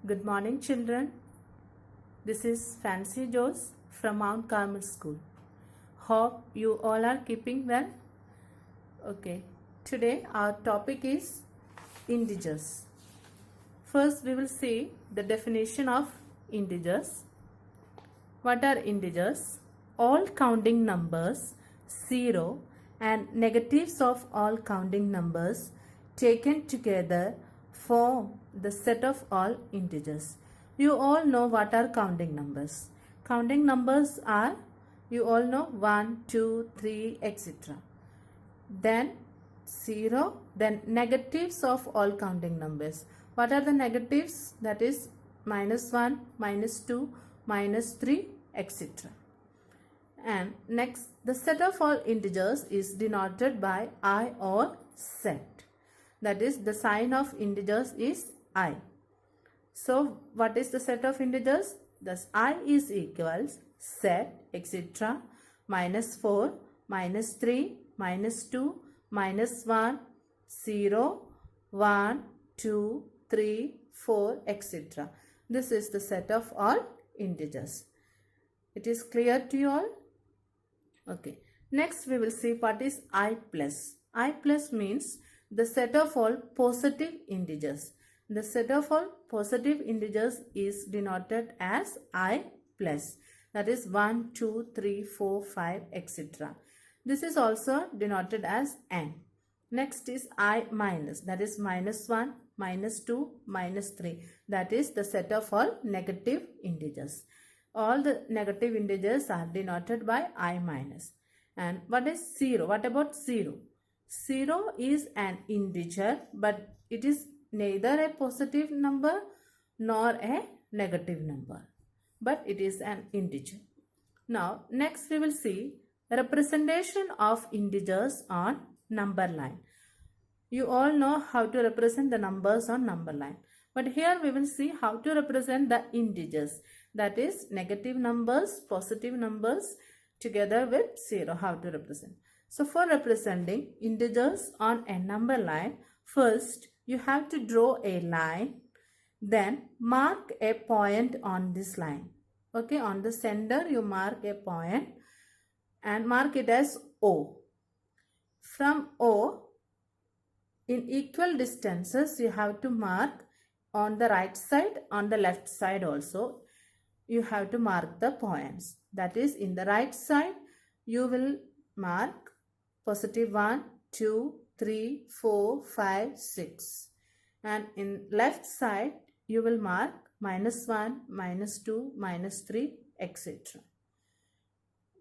Good morning, children. This is Fancy Joes from Mount Carmel School. Hope you all are keeping well. Okay, today our topic is integers. First, we will see the definition of integers. What are integers? All counting numbers, zero, and negatives of all counting numbers taken together form the set of all integers. You all know what are counting numbers. Counting numbers are, you all know, 1, 2, 3, etc. Then 0, then negatives of all counting numbers. What are the negatives? That is -1, -2, -3, etc. And next, the set of all integers is denoted by I or set. That is, the sign of integers is I. So, what is the set of integers? Thus, I is equals set, etc. -4, -3, -2, -1, 0, 1, 2, 3, 4, etc. This is the set of all integers. It is clear to you all? Okay. Next, we will see what is I plus. I plus means the set of all positive integers. The set of all positive integers is denoted as I plus. That is 1, 2, 3, 4, 5, etc. This is also denoted as n. Next is I minus. That is -1, -2, -3. That is the set of all negative integers. All the negative integers are denoted by I minus. And what is 0? What about 0? 0 is an integer, but it is neither a positive number nor a negative number, but it is an integer. Now, next we will see representation of integers on number line. You all know how to represent the numbers on number line, but here we will see how to represent the integers. That is, negative numbers, positive numbers together with 0, how to represent. So, for representing integers on a number line, first you have to draw a line, then mark a point on this line. Okay, on the center you mark a point and mark it as O. From O, in equal distances you have to mark on the right side, on the left side also. You have to mark the points. That is, in the right side you will mark +1, 2, 3, 4, 5, 6. And in left side you will mark -1, -2, -3, etc.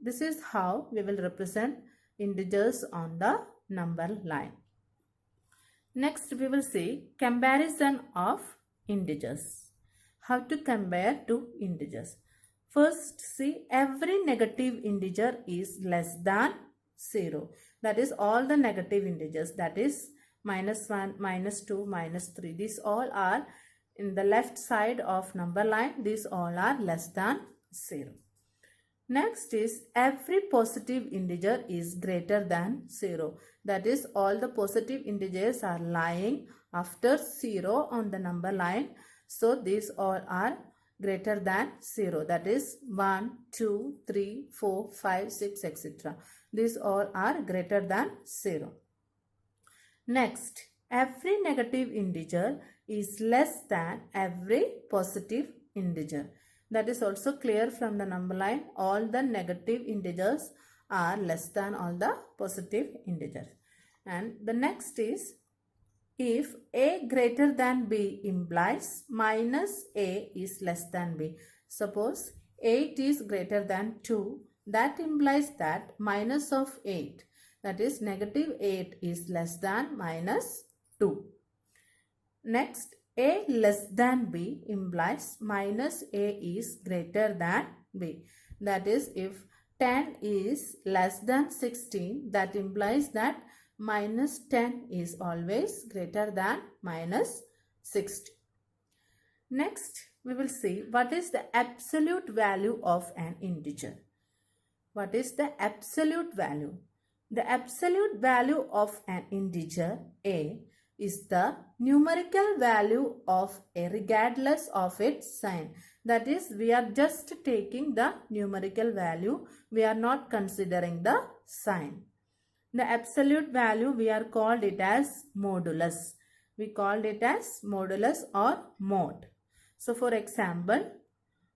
This is how we will represent integers on the number line. Next we will see comparison of integers. How to compare two integers. First, see, every negative integer is less than 0. That is, all the negative integers, that is -1, -2, -3. These all are in the left side of number line. These all are less than 0. Next is, every positive integer is greater than 0. That is, all the positive integers are lying after 0 on the number line. So, these all are greater than 0. That is 1, 2, 3, 4, 5, 6, etc. These all are greater than 0. Next, every negative integer is less than every positive integer. That is also clear from the number line. All the negative integers are less than all the positive integers. And the next is, if a greater than b implies -a is less than b. Suppose 8 is greater than 2. That implies that minus of 8, that is -8 is less than -2. Next, a less than b implies -a is greater than b. That is, if 10 is less than 16, that implies that -10 is always greater than -60. Next, we will see what is the absolute value of an integer. What is the absolute value? The absolute value of an integer a is the numerical value of a regardless of its sign. That is, we are just taking the numerical value. We are not considering the sign. The absolute value, we are called it as modulus. We called it as modulus or mod. So for example,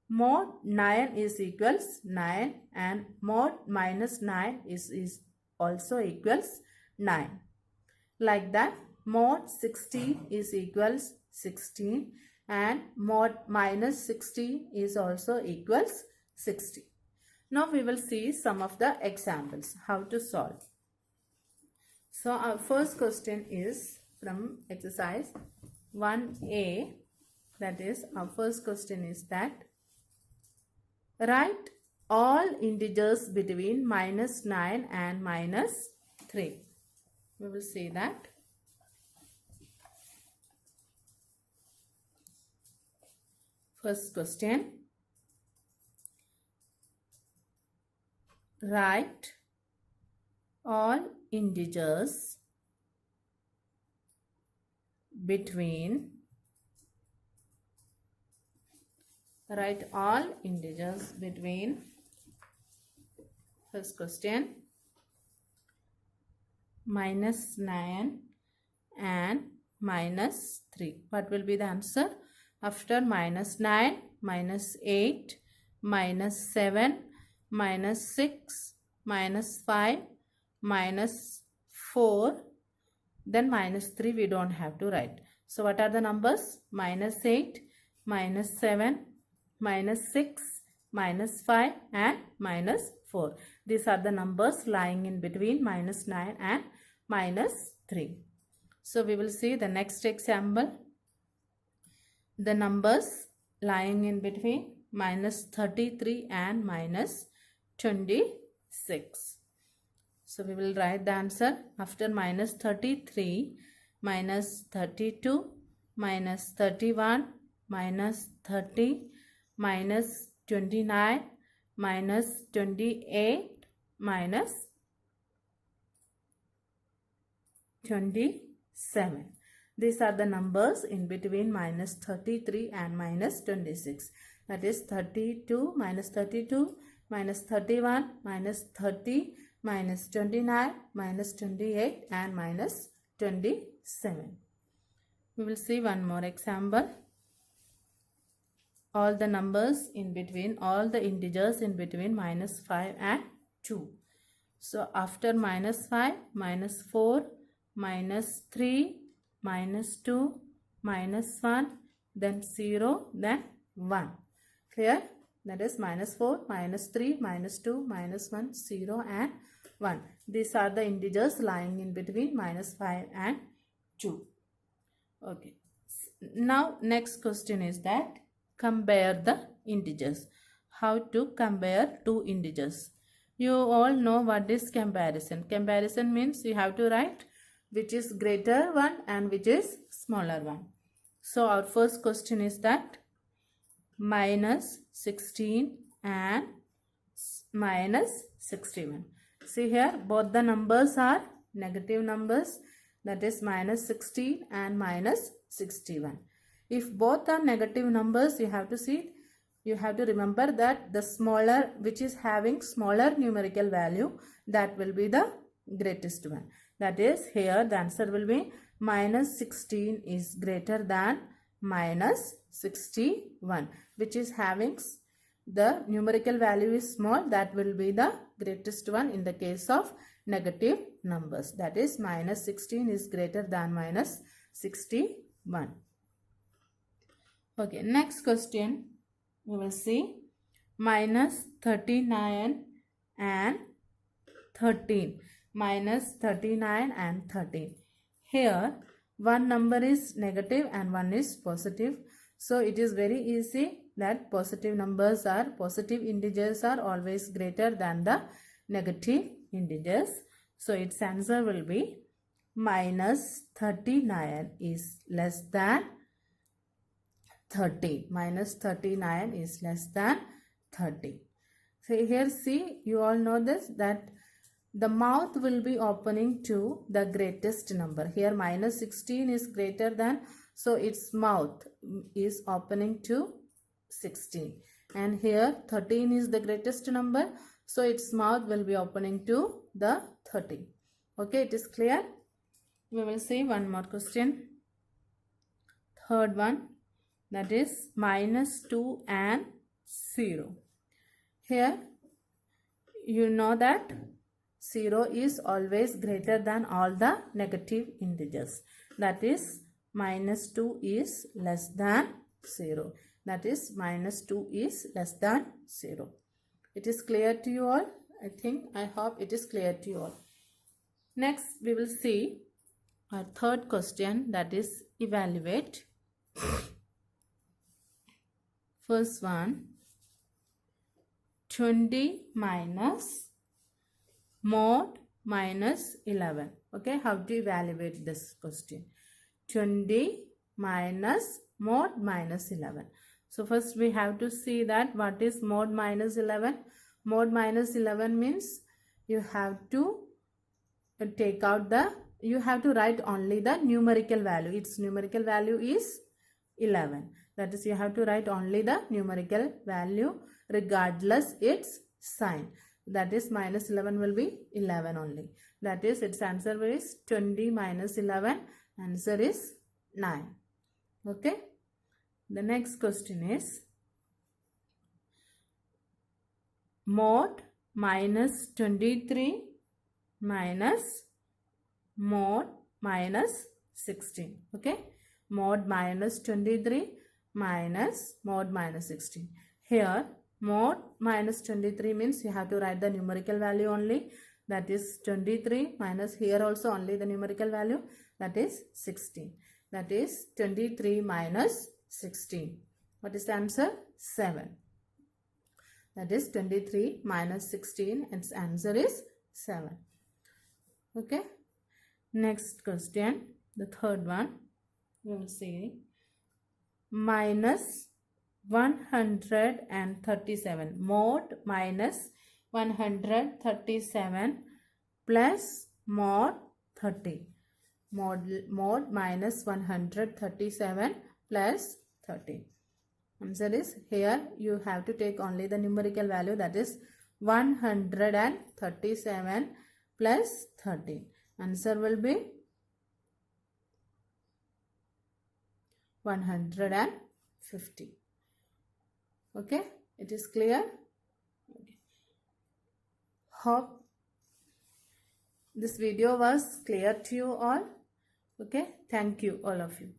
mod 9 is equals 9 and mod minus 9 is also equals 9. Like that, mod 16 is equals 16 and mod minus 16 is also equals 60. Now we will see some of the examples how to solve. So our first question is from exercise 1A. That is, our first question is that write all integers between minus 9 and minus 3. We will see that. First question. Write all integers between first question minus 9 and minus 3. What will be the answer? After minus 9, minus 8, minus 7, minus 6, minus 5, minus 4, then minus 3 we don't have to write. So what are the numbers? Minus 8, minus 7, minus 6, minus 5 and minus 4. These are the numbers lying in between minus 9 and minus 3. So we will see the next example. The numbers lying in between minus 33 and minus 26. So we will write the answer. After minus 33, minus 32, minus 31, minus 30, minus 29, minus 28, minus 27. These are the numbers in between minus 33 and minus 26. That is 32, minus 32, minus 31, minus 30, minus 29, minus 28 and minus 27. We will see one more example. All the numbers in between, all the integers in between minus 5 and 2. So after minus 5, minus 4, minus 3, minus 2, minus 1, then 0, then 1. Clear? That is minus 4, minus 3, minus 2, minus 1, 0 and 1. These are the integers lying in between minus 5 and 2. Okay. Now next question is that compare the integers. How to compare two integers? You all know what is comparison. Comparison means you have to write which is greater one and which is smaller one. So our first question is that minus 16 and minus 61. See here, both the numbers are negative numbers. That is minus 16 and minus 61. If both are negative numbers, you have to see, you have to remember that the smaller, which is having smaller numerical value, that will be the greatest one. That is, here the answer will be minus 16 is greater than minus 61, which is having the numerical value is small, that will be the greatest one in the case of negative numbers. That is, minus 16 is greater than minus 61. Okay, next question we will see minus 39 and 13. Minus 39 and 13. Here one number is negative and one is positive. So it is very easy that positive integers are always greater than the negative integers. So its answer will be minus 39 is less than 30. Minus 39 is less than 30. So here see, you all know this, that the mouth will be opening to the greatest number. Here minus 16 is greater than, so its mouth is opening to 16. And here 13 is the greatest number, so its mouth will be opening to the 13. Okay, it is clear? We will see one more question. Third one, that is minus 2 and 0. Here you know that 0 is always greater than all the negative integers. That is minus 2 is less than 0. That is minus 2 is less than 0. It is clear to you all? I hope it is clear to you all. Next we will see our third question, that is evaluate. First one, 20 minus mod minus 11. Okay, how to evaluate this question? 20 minus mod minus 11. So first we have to see that what is mod minus 11. Mod minus 11 means you have to take out the, you have to write only the numerical value. Its numerical value is 11. That is, you have to write only the numerical value regardless its sign. That is minus 11 will be 11 only. That is, its answer is 20 minus 11. Answer is 9. Okay. The next question is mod minus 23 minus mod minus 16. Okay. Mod minus 23 minus mod minus 16. Here mod minus 23 means you have to write the numerical value only. That is 23 minus, here also only the numerical value, that is 16. That is 23 minus 16. What is the answer? 7. That is 23 minus 16. Its answer is 7. Okay. Next question, the third one, we will see minus 137. Mod minus 137 plus mod 30. Mod minus 137 plus 30. Answer is, here you have to take only the numerical value, that is 137 plus 30. Answer will be 150. Okay, it is clear? Okay. Hope this video was clear to you all. Okay, thank you all of you.